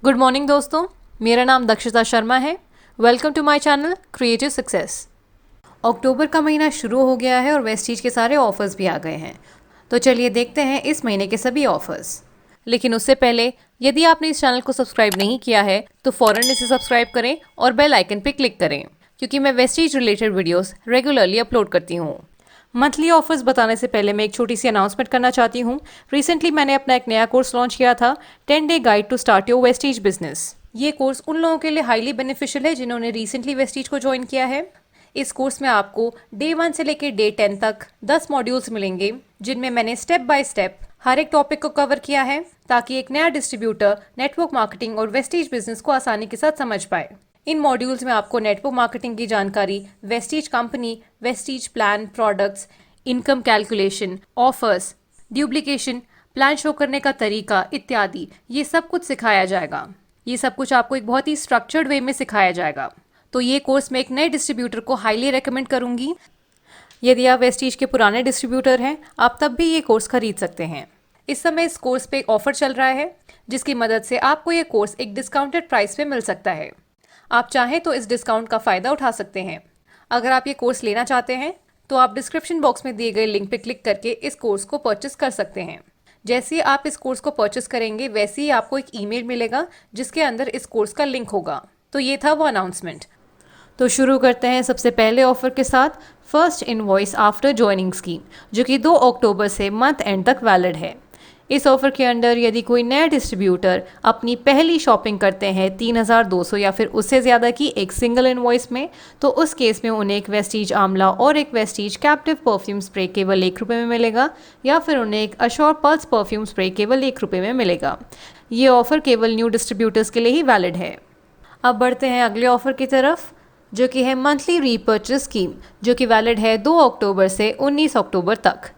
Good morning दोस्तों, मेरा नाम दक्षिता शर्मा है। Welcome to my channel creative success. अक्टूबर का महीना शुरू हो गया है और वेस्टीज के सारे ऑफर्स भी आ गए हैं। तो चलिए देखते हैं इस महीने के सभी ऑफर्स। लेकिन उससे पहले यदि आपने इस चैनल को सब्सक्राइब नहीं किया है तो फ़ौरन इसे सब्सक्राइब करें और बेल आइकन पर क्लिक करें, क्योंकि मैं Vestige related videos regularly upload करती हूँ। मंथली ऑफर्स बताने से पहले मैं एक छोटी सी अनाउंसमेंट करना चाहती हूँ। रिसेंटली मैंने अपना एक नया कोर्स लॉन्च किया था, 10 day guide to start your Vestige business. ये कोर्स उन लोगों के लिए हाईली बेनिफिशियल है जिन्होंने रिसेंटली वेस्टीज को ज्वाइन किया है। इस कोर्स में आपको डे 1 से लेकर डे 10 तक 10 मॉड्यूल्स मिलेंगे, जिनमें मैंने स्टेप बाय स्टेप हर एक टॉपिक को कवर किया है ताकि एक नया डिस्ट्रीब्यूटर नेटवर्क मार्केटिंग और वेस्टीज बिजनेस को आसानी के साथ समझ पाए। इन मॉड्यूल्स में आपको नेटवर्क मार्केटिंग की जानकारी, Vestige company, Vestige plan, products, income calculation, offers, duplication, plan show करने का तरीका इत्यादि ये सब कुछ सिखाया जाएगा। ये सब कुछ आपको एक बहुत ही स्ट्रक्चर्ड वे में सिखाया जाएगा। तो ये कोर्स मैं एक नए डिस्ट्रीब्यूटर को हाईली रेकमेंड करूंगी। यदि आप वेस्टीज के पुराने डिस्ट्रीब्यूटर हैं, आप तब भी ये कोर्स खरीद सकते हैं। इस समय इस कोर्स पे एक ऑफर चल रहा है जिसकी मदद से आपको ये कोर्स एक डिस्काउंटेड प्राइस पे मिल सकता है। आप चाहें तो इस डिस्काउंट का फ़ायदा उठा सकते हैं। अगर आप ये कोर्स लेना चाहते हैं तो आप डिस्क्रिप्शन बॉक्स में दिए गए लिंक पे क्लिक करके इस कोर्स को परचेस कर सकते हैं। जैसे ही आप इस कोर्स को परचेस करेंगे वैसे ही आपको एक ईमेल मिलेगा जिसके अंदर इस कोर्स का लिंक होगा। तो ये था वो अनाउंसमेंट। तो शुरू करते हैं सबसे पहले ऑफर के साथ, first invoice after joining scheme, जो कि 2 अक्टूबर से मंथ एंड तक वैलिड है। इस ऑफर के अंडर यदि कोई नया डिस्ट्रीब्यूटर अपनी पहली शॉपिंग करते हैं 3200 या फिर उससे ज़्यादा की एक सिंगल इनवॉइस में, तो उस केस में उन्हें एक वेस्टीज आंवला और एक वेस्टीज कैप्टिव परफ्यूम स्प्रे केवल 1 रुपये में मिलेगा, या फिर उन्हें एक अश्योर पल्स परफ्यूम स्प्रे केवल 1 रुपये में मिलेगा। ये ऑफर केवल न्यू डिस्ट्रीब्यूटर्स के लिए ही वैलिड है। अब बढ़ते हैं अगले ऑफर की तरफ, जो कि है मंथली रीपर्चेस स्कीम, जो कि वैलिड है 2 अक्टूबर से 19 अक्टूबर तक।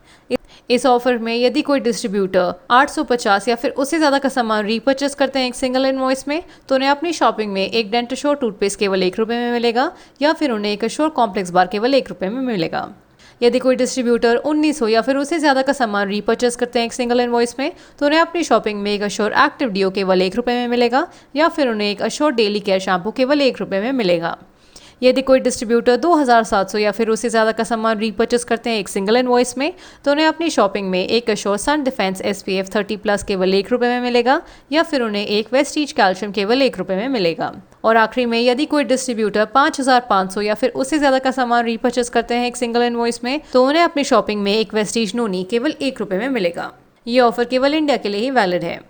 इस ऑफर में यदि कोई डिस्ट्रीब्यूटर 850 या फिर उससे ज़्यादा का सामान रीपर्चेस करते हैं एक सिंगल इनवॉइस में, तो उन्हें अपनी शॉपिंग में एक डेंट अश्योर टूथपेस्ट केवल 1 रुपये में मिलेगा, या फिर उन्हें एक अश्योर कॉम्प्लेक्स बार केवल 1 रुपये में मिलेगा। यदि कोई डिस्ट्रीब्यूटर 1900 या फिर उससे ज़्यादा का सामान रीपर्चेस करते हैं एक सिंगल इनवॉइस में, तो उन्हें अपनी शॉपिंग में एक अश्योर एक्टिव डीओ केवल 1 रुपये में मिलेगा, या फिर उन्हें एक अश्योर डेली केयर शैम्पू केवल 1 रुपये में मिलेगा। यदि कोई डिस्ट्रीब्यूटर 2700 या फिर उससे ज़्यादा का सामान रीपर्चेस करते हैं एक सिंगल इनवॉइस में, तो उन्हें अपनी शॉपिंग में एक अश्योर सन डिफेंस SPF 30+ केवल 1 रुपये में मिलेगा, या फिर उन्हें एक वेस्टीज कैल्शियम केवल 1 रुपये में मिलेगा। और आखिरी में यदि कोई डिस्ट्रीब्यूटर 5500 या फिर उससे ज़्यादा का सामान रीपर्चेस करते हैं एक सिंगल इनवॉइस में, तो उन्हें अपनी शॉपिंग में एक वेस्टीज नोनी केवल 1 रुपये में मिलेगा। ये ऑफर केवल इंडिया के लिए ही वैलिड है।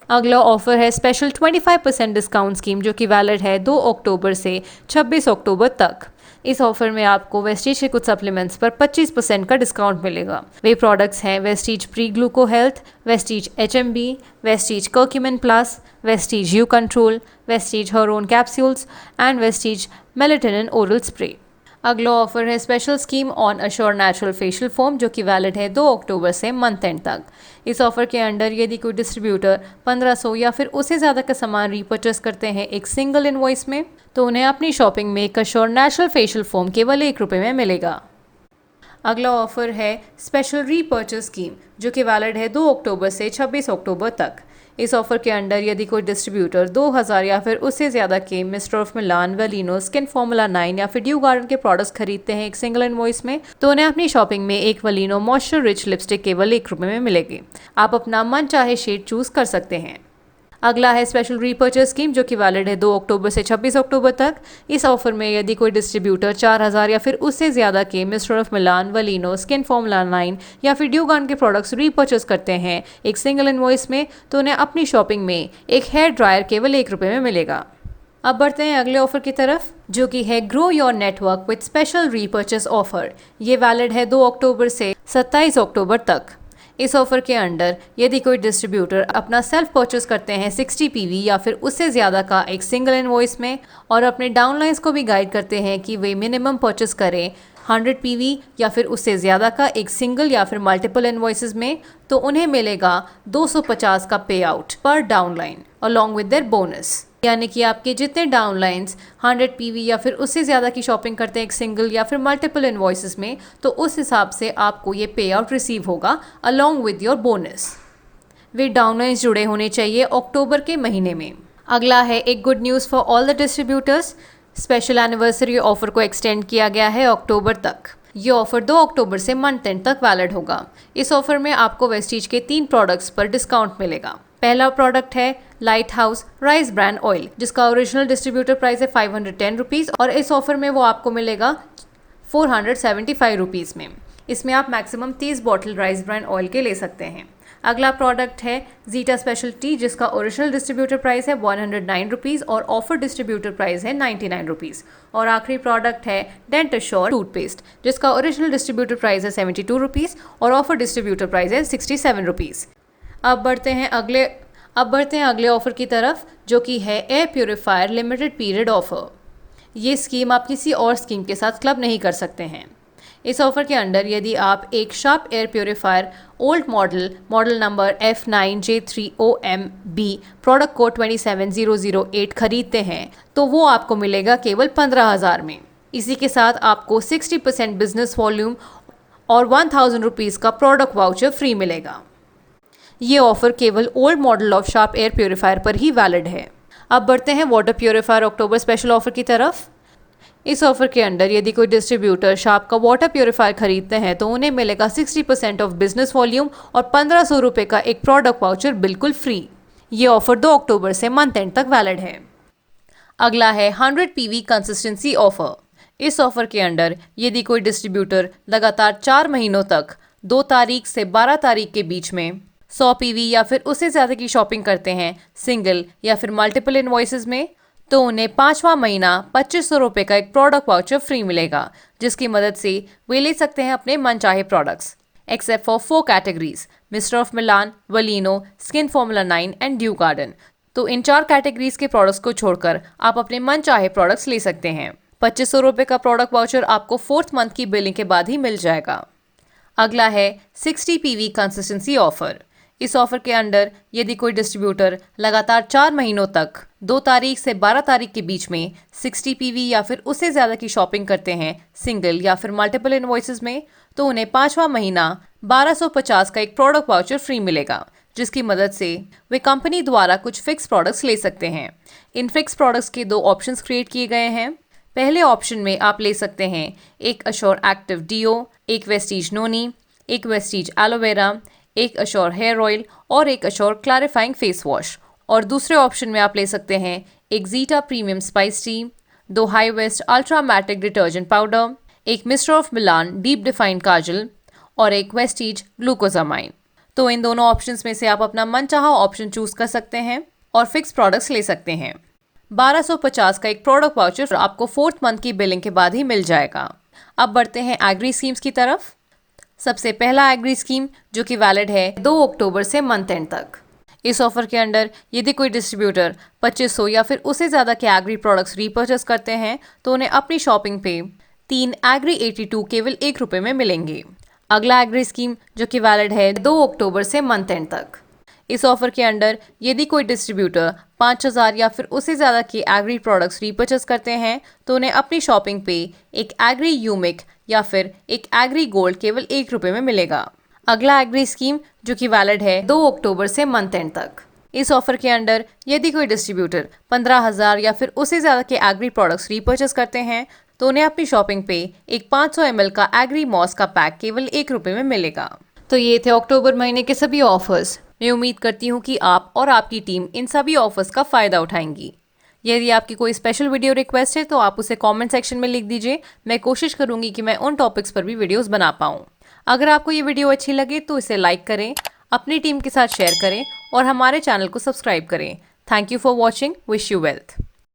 अगला ऑफर है स्पेशल 25% डिस्काउंट स्कीम, जो कि वैलिड है 2 अक्टूबर से 26 अक्टूबर तक। इस ऑफर में आपको वेस्टीज के कुछ सप्लीमेंट्स पर 25% का डिस्काउंट मिलेगा। वे प्रोडक्ट्स हैं Vestige pre ग्लूको health, Vestige HMB, Vestige curcumin plus, Vestige you control, Vestige hormone capsules and Vestige melatonin oral spray. अगला ऑफर है special scheme on assure natural facial foam, जो कि वैलिड है 2 अक्टूबर से मंथ एंड तक। इस offer के under यदि कोई डिस्ट्रीब्यूटर 1500 या फिर उससे ज़्यादा का सामान रीपर्चेस करते हैं एक सिंगल इनवॉइस में, तो उन्हें अपनी शॉपिंग में एक अश्योर नेचुरल फेशियल फोम केवल 1 रुपये में मिलेगा। अगला ऑफर है स्पेशल रीपर्चेस स्कीम, जो कि वैलिड है 2 अक्टूबर से 26 अक्टूबर तक। इस ऑफर के अंडर यदि कोई डिस्ट्रीब्यूटर 2000 या फिर उससे ज़्यादा के मिस्टर ऑफ मिलान, वेलिनो, स्किन फॉर्मूला 9 या फिर ड्यू गार्डन के प्रोडक्ट्स खरीदते हैं एक सिंगल इनवॉइस में, तो उन्हें अपनी शॉपिंग में एक वेलिनो मॉइस्चर रिच लिपस्टिक केवल 1 रुपये में मिलेगी। आप अपना मन चाहे शेड चूज कर सकते हैं। अगला है स्पेशल रीपर्चेस स्कीम, जो कि वैलिड है 2 अक्टूबर से 26 अक्टूबर तक। इस ऑफर में यदि कोई डिस्ट्रीब्यूटर 4000 या फिर उससे ज़्यादा के मिस्टर ऑफ मिलान, वेलिनो, स्किन फॉर्मूला 9 या फिर ड्यू गार्डन के प्रोडक्ट्स रीपर्चेस करते हैं एक सिंगल इनवॉइस में, तो उन्हें अपनी शॉपिंग में एक हेयर ड्रायर केवल 1 रुपये में मिलेगा। अब बढ़ते हैं अगले ऑफर की तरफ, जो कि है grow your network with special repurchase offer. ये वैलिड है 2 अक्टूबर से 27 अक्टूबर तक। इस ऑफर के अंडर यदि कोई डिस्ट्रीब्यूटर अपना सेल्फ परचेस करते हैं 60 PV या फिर उससे ज़्यादा का एक सिंगल इनवॉइस में, और अपने डाउनलाइंस को भी गाइड करते हैं कि वे मिनिमम परचेस करें 100 PV या फिर उससे ज़्यादा का एक सिंगल या फिर मल्टीपल इनवॉइसेस में, तो उन्हें मिलेगा 250 का पे आउट पर downline along with their bonus. यानी कि आपके जितने डाउनलाइंस 100 PV या फिर उससे ज़्यादा की शॉपिंग करते हैं एक सिंगल या फिर मल्टीपल इनवॉइसेस में, तो उस हिसाब से आपको ये पे आउट रिसीव होगा along with your bonus. Way downlines जुड़े होने चाहिए अक्टूबर के महीने में। अगला है एक good news for all the distributors. Special anniversary offer को एक्सटेंड किया गया है अक्टूबर तक। ये ऑफर 2 अक्टूबर से मंथ एंड तक वैलिड होगा। इस ऑफर में आपको वेस्टीज के 3 प्रोडक्ट्स पर डिस्काउंट मिलेगा। पहला प्रोडक्ट है light house rice brand oil, जिसका ओरिजिनल डिस्ट्रीब्यूटर प्राइस है 510 रुपीज़ और इस ऑफर में वो आपको मिलेगा 475 रुपीज़ में। इसमें आप maximum 30 bottle rice brand oil के ले सकते हैं। अगला प्रोडक्ट है जीटा स्पेशल टी, जिसका ओरिजिनल डिस्ट्रीब्यूटर प्राइस है 109 रुपीज़ और ऑफर डिस्ट्रीब्यूटर प्राइस है 99 रुपीज़। और आखिरी प्रोडक्ट है डेंट एश्योर टूथपेस्ट, जिसका ओरिजिनल डिस्ट्रीब्यूटर प्राइस है 72 रुपीज़ और ऑफर डिस्ट्रीब्यूटर प्राइस है 67 रुपीज़। अब बढ़ते हैं अगले ऑफर की तरफ, जो कि है air purifier limited period offer. ये स्कीम आप किसी और स्कीम के साथ क्लब नहीं कर सकते हैं। इस ऑफर के अंडर यदि आप एक sharp air purifier old model number F9J3OMB product code 27008 खरीदते हैं तो वो आपको मिलेगा केवल 15,000 में। इसी के साथ आपको 60% बिजनेस वॉल्यूम और 1000 रुपीज़ का प्रोडक्ट वाउचर फ्री मिलेगा। ये ऑफर केवल old model of sharp air purifier पर ही वैलिड है। अब बढ़ते हैं वाटर प्योरीफायर अक्टूबर स्पेशल ऑफर की तरफ। इस ऑफर के अंडर यदि कोई डिस्ट्रीब्यूटर शार्प का वाटर प्योरीफायर खरीदते हैं तो उन्हें मिलेगा 60% ऑफ बिजनेस वॉल्यूम और 1500 रुपये का एक प्रोडक्ट वाउचर बिल्कुल फ्री। ये ऑफर 2 अक्टूबर से मंथ एंड तक वैलिड है। अगला है 100 PV कंसिस्टेंसी ऑफर। इस ऑफर के अंडर यदि कोई डिस्ट्रीब्यूटर लगातार 4 महीनों तक 2 तारीख से 12 तारीख के बीच में 100 PV या फिर उससे ज़्यादा की शॉपिंग करते हैं सिंगल या फिर मल्टीपल इनवॉइसेस में, तो उन्हें 5वां महीना 2500 रुपये का एक प्रोडक्ट वाउचर फ्री मिलेगा, जिसकी मदद से वे ले सकते हैं अपने मनचाहे products except for 4 categories mister of Milan, वलीनो, skin formula 9 and dew garden. तो इन 4 कैटेगरीज के प्रोडक्ट्स को छोड़कर आप अपने मनचाहे प्रोडक्ट्स ले सकते हैं। 2500 रुपये का प्रोडक्ट वाउचर आपको 4th मंथ की बिलिंग के बाद ही मिल जाएगा। अगला है 60 PV कंसिस्टेंसी ऑफर। इस ऑफर के अंडर यदि कोई डिस्ट्रीब्यूटर लगातार 4 महीनों तक 2 तारीख से 12 तारीख के बीच में 60 PV या फिर उससे ज़्यादा की शॉपिंग करते हैं सिंगल या फिर मल्टीपल इनवॉइसेस में, तो उन्हें 5वां महीना 1250 का एक प्रोडक्ट वाउचर फ्री मिलेगा, जिसकी मदद से वे कंपनी द्वारा कुछ फिक्स प्रोडक्ट्स ले सकते हैं। इन फिक्स प्रोडक्ट्स के 2 ऑप्शंस क्रिएट किए गए हैं। पहले ऑप्शन में आप ले सकते हैं एक अश्योर एक्टिव डीओ, एक वेस्टीज नोनी, एक वेस्टीज एलोवेरा, एक अश्योर हेयर ऑयल और एक अश्योर क्लैरिफाइंग फेस वॉश। और दूसरे ऑप्शन में आप ले सकते हैं एक zeta premium spice tea, 2 high west ultramatic detergent powder, एक mister of Milan deep defined kajal और एक वेस्टीज ग्लूकोजामाइन। तो इन दोनों ऑप्शंस में से आप अपना मनचाहा ऑप्शन चूज कर सकते हैं और फिक्स प्रोडक्ट्स ले सकते हैं। 1250 का एक प्रोडक्ट वाउचर आपको 4th मंथ की बिलिंग के बाद ही मिल जाएगा। अब बढ़ते हैं एग्री स्कीम्स की तरफ। सबसे पहला एग्री स्कीम जो कि वैलिड है 2 अक्टूबर से मंथ एंड तक। इस ऑफर के अंडर यदि कोई डिस्ट्रीब्यूटर 2500 या फिर उससे ज़्यादा के एग्री प्रोडक्ट्स रीपर्चेस करते हैं तो उन्हें अपनी शॉपिंग पे 3 एग्री 82 केवल 1 रुपये में मिलेंगे। अगला एग्री स्कीम जो कि वैलिड है 2 अक्टूबर से मंथ एंड तक। इस ऑफर के अंडर यदि कोई डिस्ट्रीब्यूटर 5000 या फिर उससे ज़्यादा के एग्री प्रोडक्ट्स रीपर्चेस करते हैं तो उन्हें अपनी शॉपिंग पे एक एग्री यूमिक या फिर एक एग्री गोल्ड केवल 1 रुपये में मिलेगा। अगला एग्री स्कीम जो कि वैलिड है 2 अक्टूबर से मंथ एंड तक। इस ऑफर के अंडर यदि कोई डिस्ट्रीब्यूटर 15,000 या फिर उससे ज़्यादा के एग्री प्रोडक्ट्स रीपर्चेस करते हैं तो उन्हें अपनी शॉपिंग पे एक 500 ml का एग्री मॉस का पैक केवल 1 रुपये में मिलेगा। तो ये थे अक्टूबर महीने के सभी ऑफर्स। मैं उम्मीद करती हूँ कि आप और आपकी टीम इन सभी ऑफर्स का फ़ायदा उठाएंगी। यदि आपकी कोई स्पेशल वीडियो रिक्वेस्ट है तो आप उसे कमेंट सेक्शन में लिख दीजिए। मैं कोशिश करूँगी कि मैं उन टॉपिक्स पर भी वीडियोस बना पाऊँ। अगर आपको ये वीडियो अच्छी लगे तो इसे लाइक करें, अपनी टीम के साथ शेयर करें और हमारे चैनल को सब्सक्राइब करें। Thank you for watching. Wish you wealth.